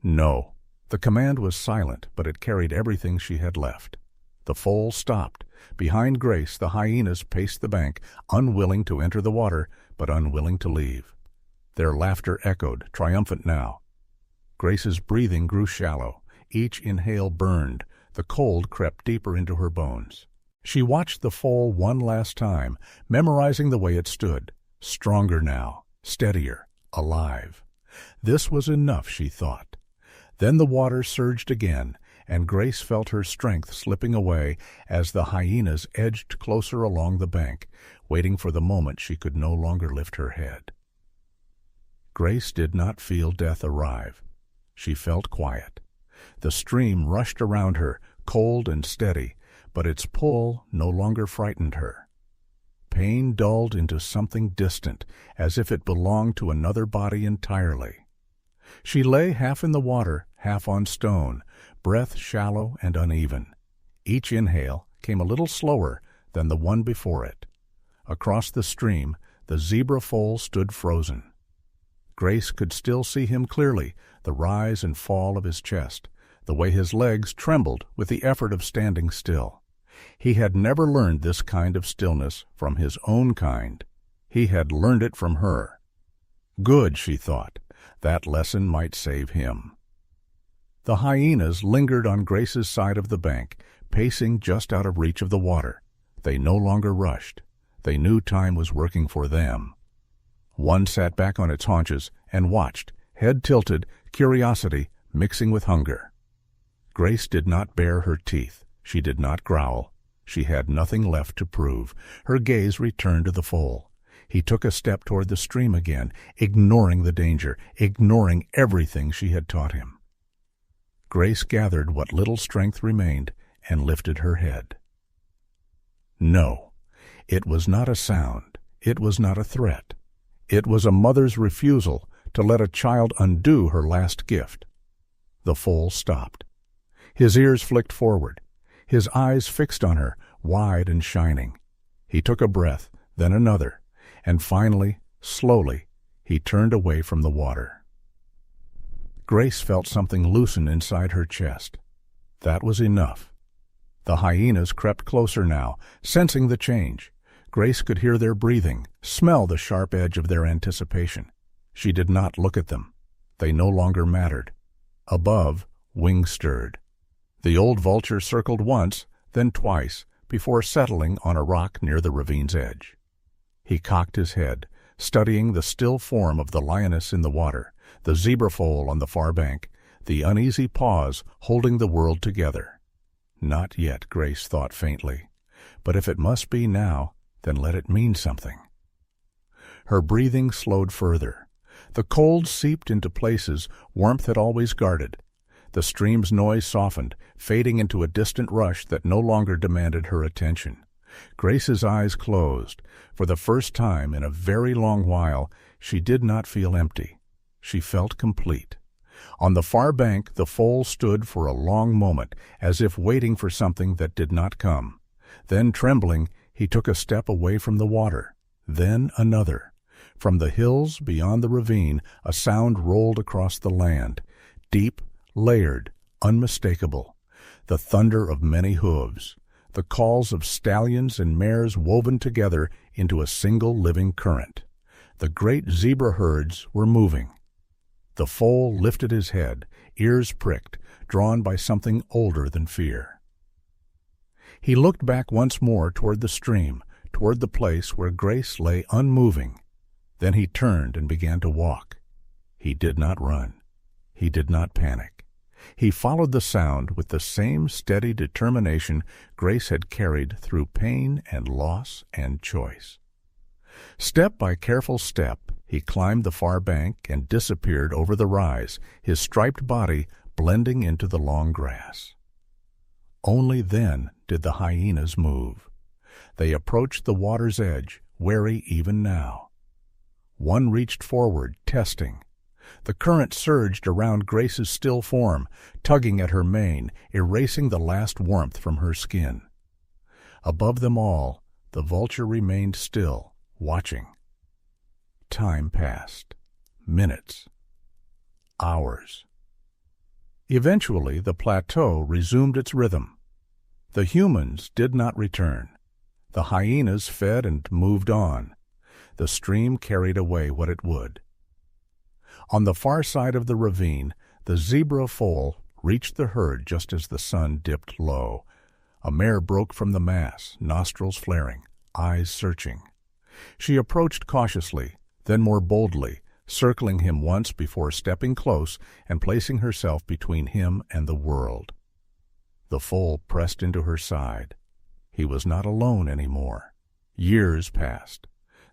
No. The command was silent, but it carried everything she had left. The foal stopped. Behind Grace, the hyenas paced the bank, unwilling to enter the water, but unwilling to leave. Their laughter echoed, triumphant now. Grace's breathing grew shallow. Each inhale burned. The cold crept deeper into her bones. She watched the foal one last time, memorizing the way it stood. Stronger now, steadier, alive. This was enough, she thought. Then the water surged again, and Grace felt her strength slipping away as the hyenas edged closer along the bank, waiting for the moment she could no longer lift her head. Grace did not feel death arrive. She felt quiet. The stream rushed around her, cold and steady, but its pull no longer frightened her. Pain dulled into something distant, as if it belonged to another body entirely. She lay half in the water, half on stone, breath shallow and uneven. Each inhale came a little slower than the one before it. Across the stream, the zebra foal stood frozen. Grace could still see him clearly, the rise and fall of his chest, the way his legs trembled with the effort of standing still. He had never learned this kind of stillness from his own kind. He had learned it from her. Good, she thought. That lesson might save him. The hyenas lingered on Grace's side of the bank, pacing just out of reach of the water. They no longer rushed. They knew time was working for them. One sat back on its haunches and watched, head tilted, curiosity mixing with hunger. Grace did not bare her teeth. She did not growl. She had nothing left to prove. Her gaze returned to the foal. He took a step toward the stream again, ignoring the danger, ignoring everything she had taught him. Grace gathered what little strength remained and lifted her head. No, it was not a sound. It was not a threat. It was a mother's refusal to let a child undo her last gift. The foal stopped. His ears flicked forward, his eyes fixed on her, wide and shining. He took a breath, then another, and finally, slowly, he turned away from the water. Grace felt something loosen inside her chest. That was enough. The hyenas crept closer now, sensing the change. Grace could hear their breathing, smell the sharp edge of their anticipation. She did not look at them. They no longer mattered. Above, wings stirred. The old vulture circled once, then twice, before settling on a rock near the ravine's edge. He cocked his head, studying the still form of the lioness in the water, the zebra foal on the far bank, the uneasy paws holding the world together. Not yet, Grace thought faintly. But if it must be now, then let it mean something. Her breathing slowed further. The cold seeped into places warmth had always guarded. The stream's noise softened, fading into a distant rush that no longer demanded her attention. Grace's eyes closed. For the first time in a very long while, she did not feel empty. She felt complete. On the far bank, the foal stood for a long moment, as if waiting for something that did not come. Then, trembling, he took a step away from the water. Then another. From the hills beyond the ravine, a sound rolled across the land, deep, layered, unmistakable. The thunder of many hooves, the calls of stallions and mares woven together into a single living current. The great zebra herds were moving. The foal lifted his head, ears pricked, drawn by something older than fear. He looked back once more toward the stream, toward the place where Grace lay unmoving. Then he turned and began to walk. He did not run. He did not panic. He followed the sound with the same steady determination Grace had carried through pain and loss and choice. Step by careful step, he climbed the far bank and disappeared over the rise, his striped body blending into the long grass. Only then did the hyenas move. They approached the water's edge, wary even now. One reached forward, testing. The current surged around Grace's still form, tugging at her mane, erasing the last warmth from her skin. Above them all, the vulture remained still, watching. Time passed. Minutes. Hours. Eventually, the plateau resumed its rhythm. The humans did not return. The hyenas fed and moved on. The stream carried away what it would. On the far side of the ravine, the zebra foal reached the herd just as the sun dipped low. A mare broke from the mass, nostrils flaring, eyes searching. She approached cautiously, then more boldly, circling him once before stepping close and placing herself between him and the world. The foal pressed into her side. He was not alone anymore. Years passed.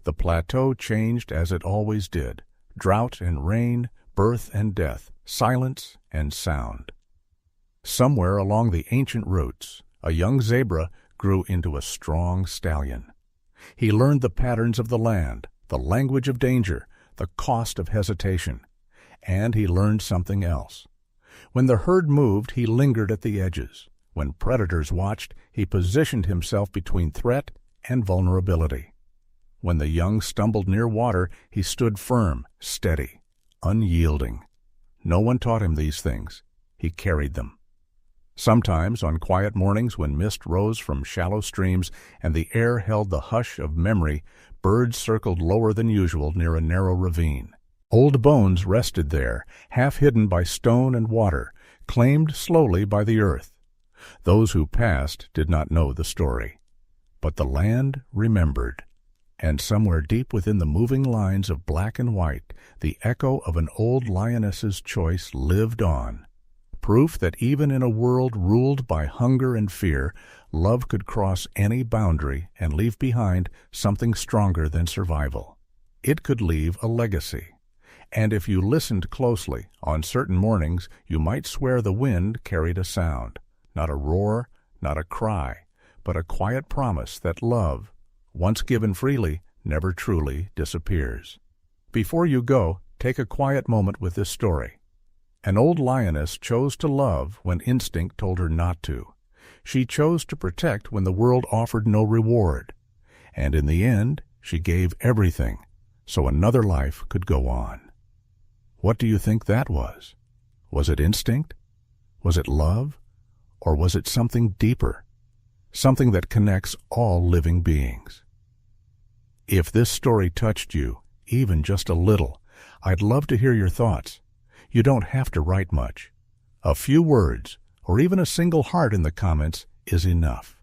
The plateau changed as it always did. Drought and rain, birth and death, silence and sound. Somewhere along the ancient routes, a young zebra grew into a strong stallion. He learned the patterns of the land, the language of danger, the cost of hesitation. And he learned something else. When the herd moved, he lingered at the edges. When predators watched, he positioned himself between threat and vulnerability. When the young stumbled near water, he stood firm, steady, unyielding. No one taught him these things. He carried them. Sometimes, on quiet mornings when mist rose from shallow streams and the air held the hush of memory, birds circled lower than usual near a narrow ravine. Old bones rested there, half hidden by stone and water, claimed slowly by the earth. Those who passed did not know the story. But the land remembered. And somewhere deep within the moving lines of black and white, the echo of an old lioness's choice lived on. Proof that even in a world ruled by hunger and fear, love could cross any boundary and leave behind something stronger than survival. It could leave a legacy. And if you listened closely, on certain mornings you might swear the wind carried a sound. Not a roar, not a cry, but a quiet promise that love, once given freely, never truly disappears. Before you go, take a quiet moment with this story. An old lioness chose to love when instinct told her not to. She chose to protect when the world offered no reward. And in the end, she gave everything so another life could go on. What do you think that was? Was it instinct? Was it love? Or was it something deeper? Something that connects all living beings? If this story touched you, even just a little, I'd love to hear your thoughts. You don't have to write much. A few words, or even a single heart in the comments, is enough.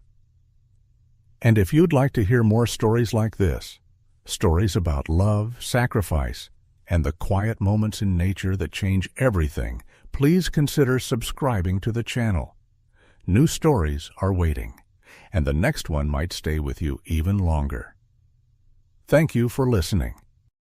And if you'd like to hear more stories like this, stories about love, sacrifice, and the quiet moments in nature that change everything, please consider subscribing to the channel. New stories are waiting, and the next one might stay with you even longer. Thank you for listening.